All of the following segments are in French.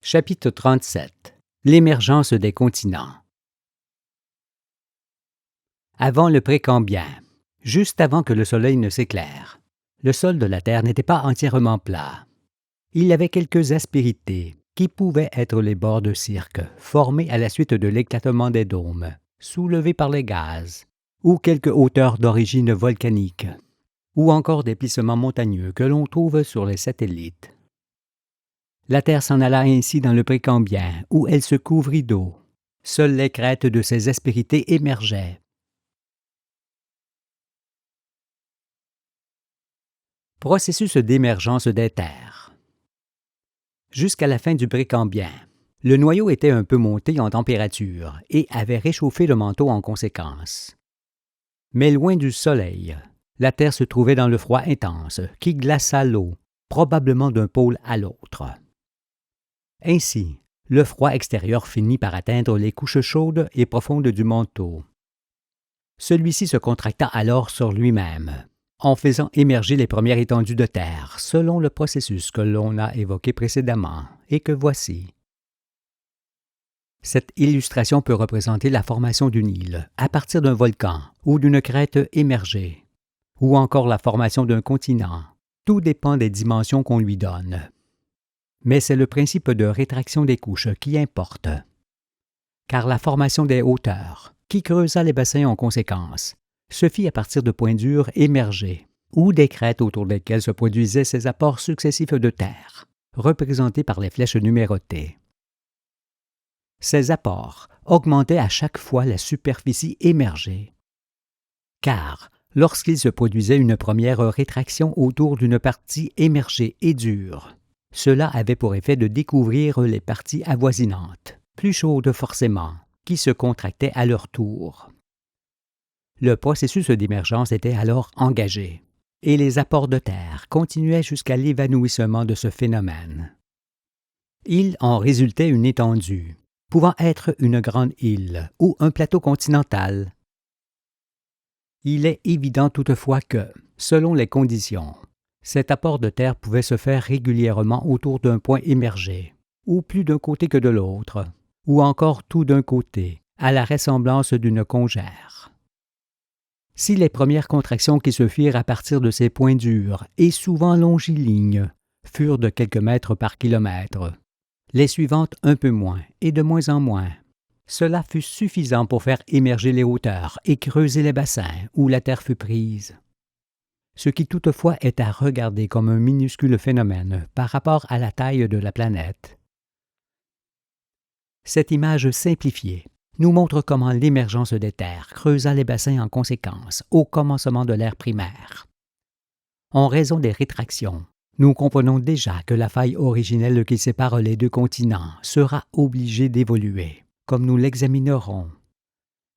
Chapitre 37. L'émergence des continents. Avant le Précambien, juste avant que le soleil ne s'éclaire, le sol de la Terre n'était pas entièrement plat. Il y avait quelques aspérités qui pouvaient être les bords de cirque formés à la suite de l'éclatement des dômes, soulevés par les gaz, ou quelques hauteurs d'origine volcanique, ou encore des plissements montagneux que l'on trouve sur les satellites. La Terre s'en alla ainsi dans le Précambien, où elle se couvrit d'eau. Seules les crêtes de ces aspérités émergeaient. Processus d'émergence des terres. Jusqu'à la fin du Précambien, le noyau était un peu monté en température et avait réchauffé le manteau en conséquence. Mais loin du soleil, la Terre se trouvait dans le froid intense qui glaça l'eau, probablement d'un pôle à l'autre. Ainsi, le froid extérieur finit par atteindre les couches chaudes et profondes du manteau. Celui-ci se contracta alors sur lui-même, en faisant émerger les premières étendues de terre, selon le processus que l'on a évoqué précédemment et que voici. Cette illustration peut représenter la formation d'une île à partir d'un volcan ou d'une crête émergée, ou encore la formation d'un continent. Tout dépend des dimensions qu'on lui donne. Mais c'est le principe de rétraction des couches qui importe. Car la formation des hauteurs, qui creusa les bassins en conséquence, se fit à partir de points durs émergés, ou des crêtes autour desquelles se produisaient ces apports successifs de terre, représentés par les flèches numérotées. Ces apports augmentaient à chaque fois la superficie émergée. Car, lorsqu'il se produisait une première rétraction autour d'une partie émergée et dure, cela avait pour effet de découvrir les parties avoisinantes, plus chaudes forcément, qui se contractaient à leur tour. Le processus d'émergence était alors engagé, et les apports de terre continuaient jusqu'à l'évanouissement de ce phénomène. Il en résultait une étendue, pouvant être une grande île ou un plateau continental. Il est évident toutefois que, selon les conditions, cet apport de terre pouvait se faire régulièrement autour d'un point émergé, ou plus d'un côté que de l'autre, ou encore tout d'un côté, à la ressemblance d'une congère. Si les premières contractions qui se firent à partir de ces points durs, et souvent longilignes, furent de quelques mètres par kilomètre, les suivantes un peu moins, et de moins en moins, cela fut suffisant pour faire émerger les hauteurs et creuser les bassins où la terre fut prise. Ce qui toutefois est à regarder comme un minuscule phénomène par rapport à la taille de la planète. Cette image simplifiée nous montre comment l'émergence des terres creusa les bassins en conséquence au commencement de l'ère primaire. En raison des rétractions, nous comprenons déjà que la faille originelle qui sépare les deux continents sera obligée d'évoluer, comme nous l'examinerons.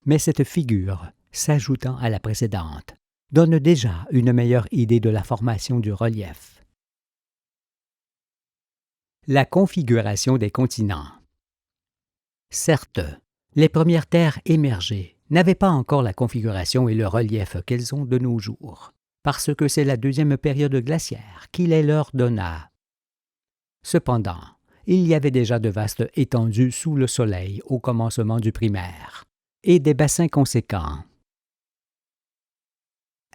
Mais cette figure, s'ajoutant à la précédente, donne déjà une meilleure idée de la formation du relief. La configuration des continents. Certes, les premières terres émergées n'avaient pas encore la configuration et le relief qu'elles ont de nos jours, parce que c'est la deuxième période glaciaire qui les leur donna. Cependant, il y avait déjà de vastes étendues sous le soleil au commencement du primaire, et des bassins conséquents.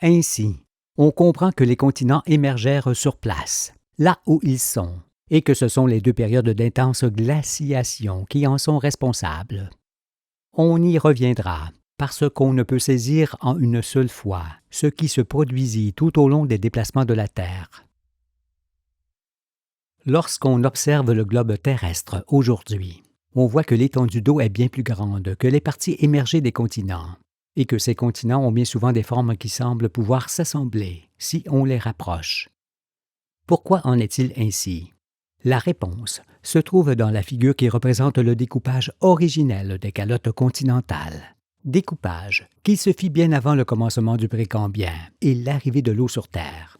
Ainsi, on comprend que les continents émergèrent sur place, là où ils sont, et que ce sont les deux périodes d'intense glaciation qui en sont responsables. On y reviendra, parce qu'on ne peut saisir en une seule fois ce qui se produisit tout au long des déplacements de la Terre. Lorsqu'on observe le globe terrestre aujourd'hui, on voit que l'étendue d'eau est bien plus grande que les parties émergées des continents, et que ces continents ont bien souvent des formes qui semblent pouvoir s'assembler si on les rapproche. Pourquoi en est-il ainsi? La réponse se trouve dans la figure qui représente le découpage originel des calottes continentales. Découpage qui se fit bien avant le commencement du Précambien et l'arrivée de l'eau sur Terre.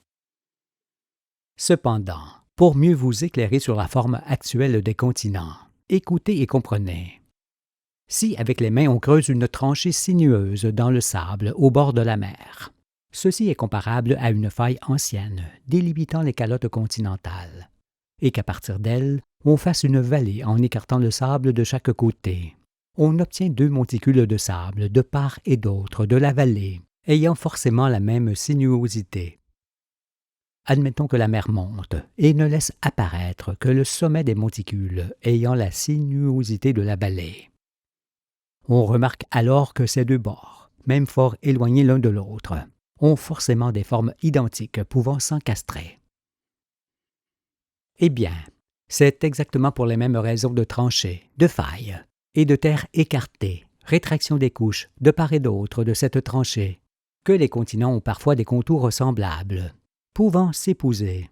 Cependant, pour mieux vous éclairer sur la forme actuelle des continents, écoutez et comprenez. Si avec les mains on creuse une tranchée sinueuse dans le sable au bord de la mer, ceci est comparable à une faille ancienne délimitant les calottes continentales, et qu'à partir d'elle, on fasse une vallée en écartant le sable de chaque côté. On obtient deux monticules de sable de part et d'autre de la vallée, ayant forcément la même sinuosité. Admettons que la mer monte et ne laisse apparaître que le sommet des monticules ayant la sinuosité de la vallée. On remarque alors que ces deux bords, même fort éloignés l'un de l'autre, ont forcément des formes identiques pouvant s'encastrer. Eh bien, c'est exactement pour les mêmes raisons de tranchées, de failles et de terres écartées, rétraction des couches de part et d'autre de cette tranchée, que les continents ont parfois des contours semblables, pouvant s'épouser.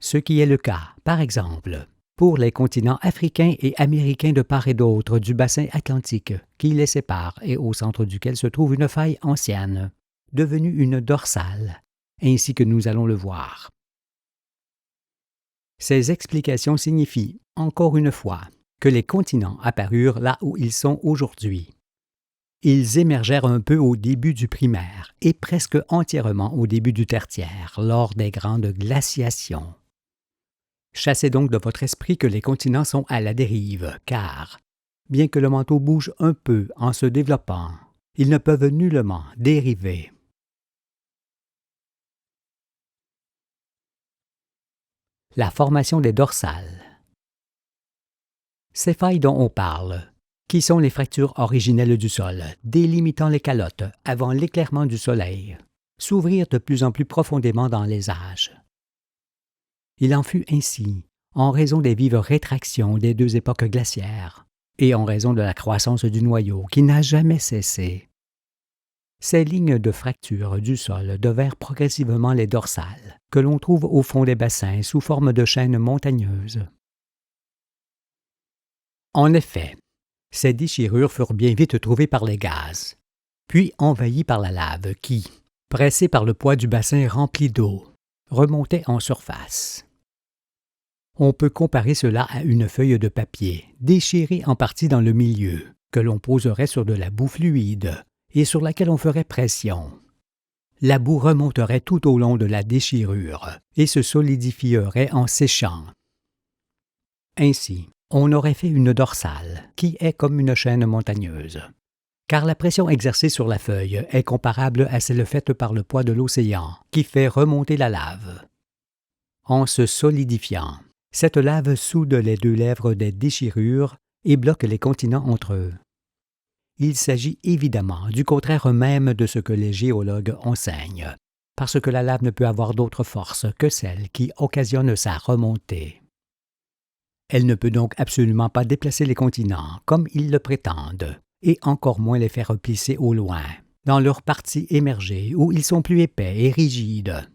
Ce qui est le cas, par exemple, pour les continents africains et américains de part et d'autre du bassin atlantique qui les sépare et au centre duquel se trouve une faille ancienne, devenue une dorsale, ainsi que nous allons le voir. Ces explications signifient, encore une fois, que les continents apparurent là où ils sont aujourd'hui. Ils émergèrent un peu au début du primaire et presque entièrement au début du tertiaire, lors des grandes glaciations. Chassez donc de votre esprit que les continents sont à la dérive, car, bien que le manteau bouge un peu en se développant, ils ne peuvent nullement dériver. La formation des dorsales. Ces failles dont on parle, qui sont les fractures originelles du sol, délimitant les calottes avant l'éclairement du soleil, s'ouvrirent de plus en plus profondément dans les âges. Il en fut ainsi en raison des vives rétractions des deux époques glaciaires et en raison de la croissance du noyau qui n'a jamais cessé. Ces lignes de fracture du sol devinrent progressivement les dorsales, que l'on trouve au fond des bassins sous forme de chaînes montagneuses. En effet, ces déchirures furent bien vite trouvées par les gaz, puis envahies par la lave qui, pressée par le poids du bassin rempli d'eau, remontait en surface. On peut comparer cela à une feuille de papier, déchirée en partie dans le milieu, que l'on poserait sur de la boue fluide et sur laquelle on ferait pression. La boue remonterait tout au long de la déchirure et se solidifierait en séchant. Ainsi, on aurait fait une dorsale, qui est comme une chaîne montagneuse, car la pression exercée sur la feuille est comparable à celle faite par le poids de l'océan, qui fait remonter la lave. En se solidifiant, cette lave soude les deux lèvres des déchirures et bloque les continents entre eux. Il s'agit évidemment du contraire même de ce que les géologues enseignent, parce que la lave ne peut avoir d'autre force que celle qui occasionne sa remontée. Elle ne peut donc absolument pas déplacer les continents comme ils le prétendent, et encore moins les faire plisser au loin, dans leurs parties émergées où ils sont plus épais et rigides.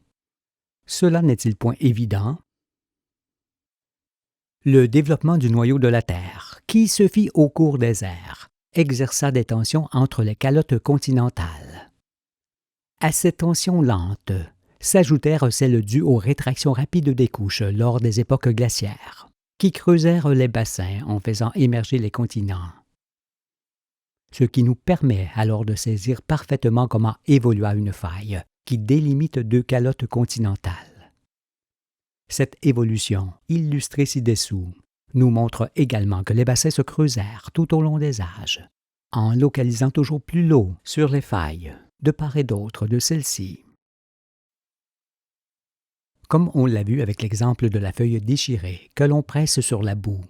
Cela n'est-il point évident? Le développement du noyau de la Terre, qui se fit au cours des ères, exerça des tensions entre les calottes continentales. À ces tensions lentes s'ajoutèrent celles dues aux rétractions rapides des couches lors des époques glaciaires, qui creusèrent les bassins en faisant émerger les continents. Ce qui nous permet alors de saisir parfaitement comment évolua une faille qui délimite deux calottes continentales. Cette évolution, illustrée ci-dessous, nous montre également que les bassins se creusèrent tout au long des âges, en localisant toujours plus l'eau sur les failles, de part et d'autre de celles-ci. Comme on l'a vu avec l'exemple de la feuille déchirée que l'on presse sur la boue,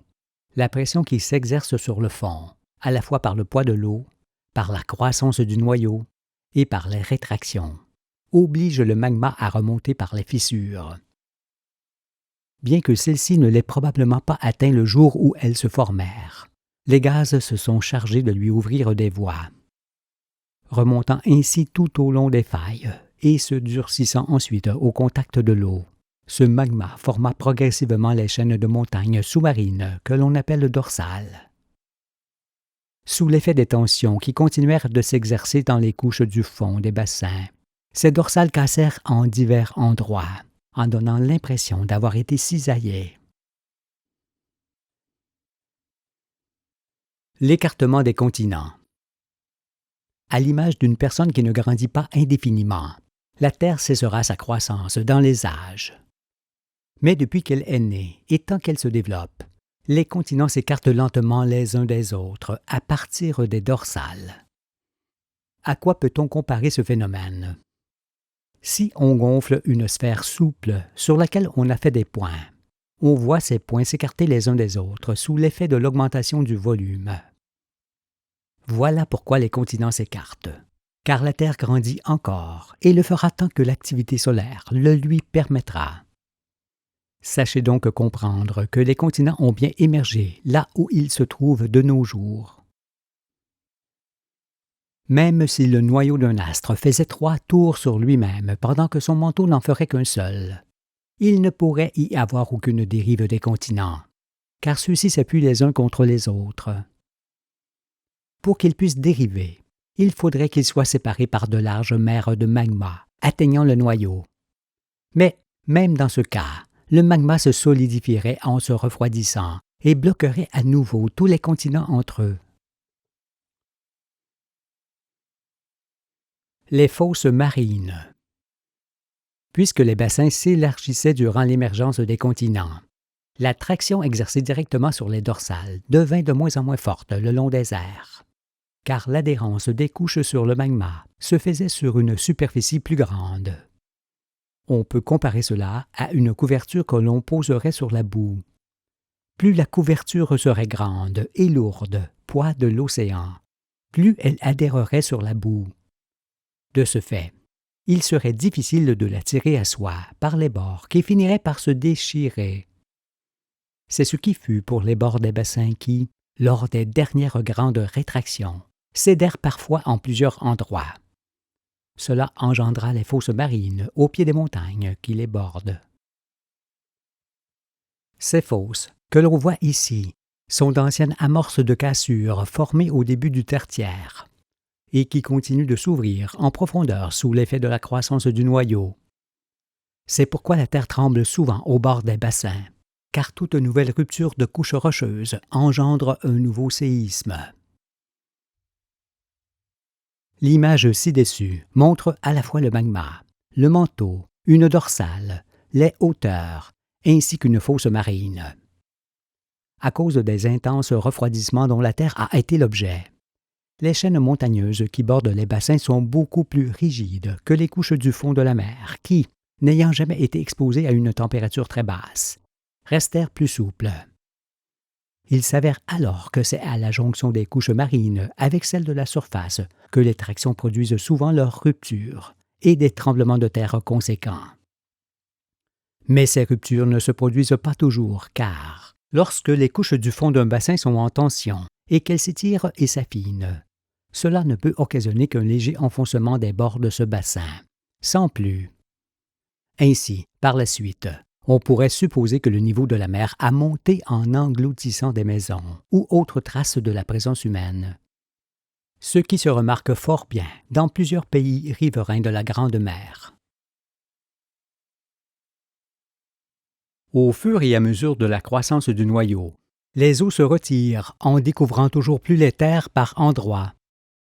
la pression qui s'exerce sur le fond, à la fois par le poids de l'eau, par la croissance du noyau et par les rétractions, oblige le magma à remonter par les fissures. Bien que celles-ci ne l'aient probablement pas atteint le jour où elles se formèrent, les gaz se sont chargés de lui ouvrir des voies. Remontant ainsi tout au long des failles et se durcissant ensuite au contact de l'eau, ce magma forma progressivement les chaînes de montagnes sous-marines que l'on appelle dorsales. Sous l'effet des tensions qui continuèrent de s'exercer dans les couches du fond des bassins, ces dorsales cassèrent en divers endroits, en donnant l'impression d'avoir été cisaillées. L'écartement des continents. À l'image d'une personne qui ne grandit pas indéfiniment, la Terre cessera sa croissance dans les âges. Mais depuis qu'elle est née et tant qu'elle se développe, les continents s'écartent lentement les uns des autres à partir des dorsales. À quoi peut-on comparer ce phénomène? Si on gonfle une sphère souple sur laquelle on a fait des points, on voit ces points s'écarter les uns des autres sous l'effet de l'augmentation du volume. Voilà pourquoi les continents s'écartent, car la Terre grandit encore et le fera tant que l'activité solaire le lui permettra. Sachez donc comprendre que les continents ont bien émergé là où ils se trouvent de nos jours. Même si le noyau d'un astre faisait 3 tours sur lui-même pendant que son manteau n'en ferait qu'un seul, il ne pourrait y avoir aucune dérive des continents, car ceux-ci s'appuient les uns contre les autres. Pour qu'ils puissent dériver, il faudrait qu'ils soient séparés par de larges mers de magma, atteignant le noyau. Mais, même dans ce cas, le magma se solidifierait en se refroidissant et bloquerait à nouveau tous les continents entre eux. Les fosses marines. Puisque les bassins s'élargissaient durant l'émergence des continents, la traction exercée directement sur les dorsales devint de moins en moins forte le long des airs, car l'adhérence des couches sur le magma se faisait sur une superficie plus grande. On peut comparer cela à une couverture que l'on poserait sur la boue. Plus la couverture serait grande et lourde, poids de l'océan, plus elle adhérerait sur la boue. De ce fait, il serait difficile de la tirer à soi par les bords qui finiraient par se déchirer. C'est ce qui fut pour les bords des bassins qui, lors des dernières grandes rétractions, cédèrent parfois en plusieurs endroits. Cela engendra les fosses marines au pied des montagnes qui les bordent. Ces fosses, que l'on voit ici, sont d'anciennes amorces de cassures formées au début du Tertiaire et qui continuent de s'ouvrir en profondeur sous l'effet de la croissance du noyau. C'est pourquoi la terre tremble souvent au bord des bassins, car toute nouvelle rupture de couche rocheuse engendre un nouveau séisme. L'image ci-dessus montre à la fois le magma, le manteau, une dorsale, les hauteurs, ainsi qu'une fosse marine. À cause des intenses refroidissements dont la Terre a été l'objet, les chaînes montagneuses qui bordent les bassins sont beaucoup plus rigides que les couches du fond de la mer qui, n'ayant jamais été exposées à une température très basse, restèrent plus souples. Il s'avère alors que c'est à la jonction des couches marines avec celles de la surface que les tractions produisent souvent leur rupture et des tremblements de terre conséquents. Mais ces ruptures ne se produisent pas toujours car, lorsque les couches du fond d'un bassin sont en tension et qu'elles s'étirent et s'affinent, cela ne peut occasionner qu'un léger enfoncement des bords de ce bassin, sans plus. Ainsi, par la suite, on pourrait supposer que le niveau de la mer a monté en engloutissant des maisons ou autres traces de la présence humaine. Ce qui se remarque fort bien dans plusieurs pays riverains de la Grande Mer. Au fur et à mesure de la croissance du noyau, les eaux se retirent en découvrant toujours plus les terres par endroits,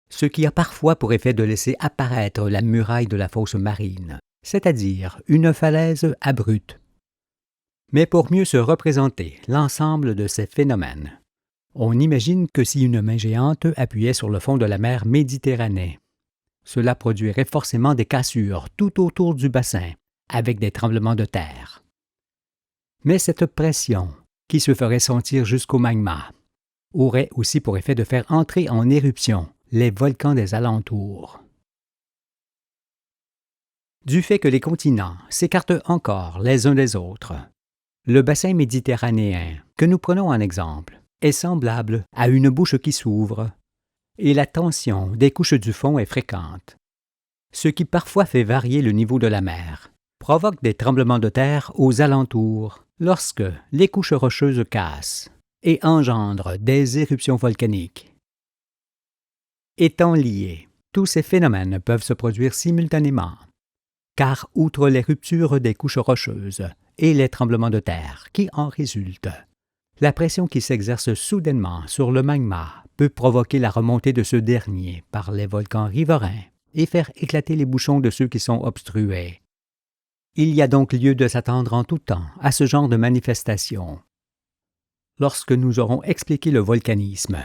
ce qui a parfois pour effet de laisser apparaître la muraille de la fosse marine, c'est-à-dire une falaise abrupte. Mais pour mieux se représenter l'ensemble de ces phénomènes, on imagine que si une main géante appuyait sur le fond de la mer Méditerranée, cela produirait forcément des cassures tout autour du bassin, avec des tremblements de terre. Mais cette pression, qui se ferait sentir jusqu'au magma, aurait aussi pour effet de faire entrer en éruption les volcans des alentours. Du fait que les continents s'écartent encore les uns des autres, le bassin méditerranéen, que nous prenons en exemple, est semblable à une bouche qui s'ouvre, et la tension des couches du fond est fréquente, ce qui parfois fait varier le niveau de la mer, provoque des tremblements de terre aux alentours lorsque les couches rocheuses cassent et engendrent des éruptions volcaniques. Étant liés, tous ces phénomènes peuvent se produire simultanément, car outre les ruptures des couches rocheuses et les tremblements de terre qui en résultent, la pression qui s'exerce soudainement sur le magma peut provoquer la remontée de ce dernier par les volcans riverains et faire éclater les bouchons de ceux qui sont obstrués. Il y a donc lieu de s'attendre en tout temps à ce genre de manifestation. Lorsque nous aurons expliqué le volcanisme,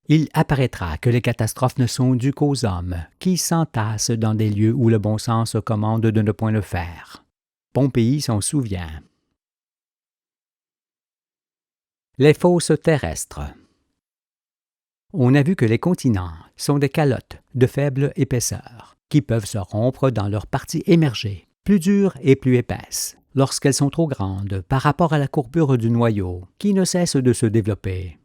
il apparaîtra que les catastrophes ne sont dues qu'aux hommes qui s'entassent dans des lieux où le bon sens commande de ne point le faire. Pompéi s'en souvient. Les fosses terrestres. On a vu que les continents sont des calottes de faible épaisseur qui peuvent se rompre dans leurs parties émergées, plus dures et plus épaisses, lorsqu'elles sont trop grandes par rapport à la courbure du noyau qui ne cesse de se développer.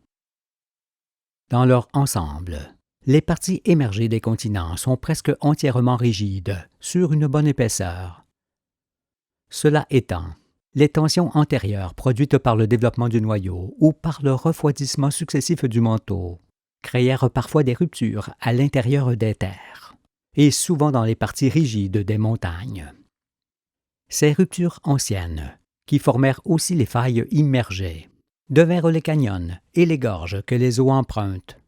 Dans leur ensemble, les parties émergées des continents sont presque entièrement rigides, sur une bonne épaisseur. Cela étant, les tensions antérieures produites par le développement du noyau ou par le refroidissement successif du manteau créèrent parfois des ruptures à l'intérieur des terres, et souvent dans les parties rigides des montagnes. Ces ruptures anciennes, qui formèrent aussi les failles immergées, devinrent les canyons et les gorges que les eaux empruntent.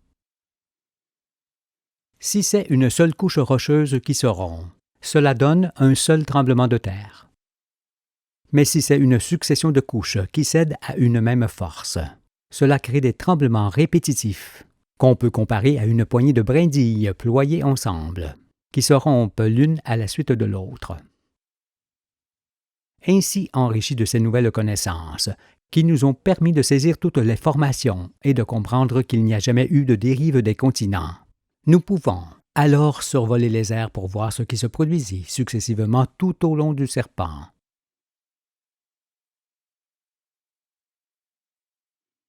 Si c'est une seule couche rocheuse qui se rompt, cela donne un seul tremblement de terre. Mais si c'est une succession de couches qui cèdent à une même force, cela crée des tremblements répétitifs, qu'on peut comparer à une poignée de brindilles ployées ensemble, qui se rompent l'une à la suite de l'autre. Ainsi enrichis de ces nouvelles connaissances, qui nous ont permis de saisir toutes les formations et de comprendre qu'il n'y a jamais eu de dérive des continents, nous pouvons alors survoler les airs pour voir ce qui se produisit successivement tout au long du serpent.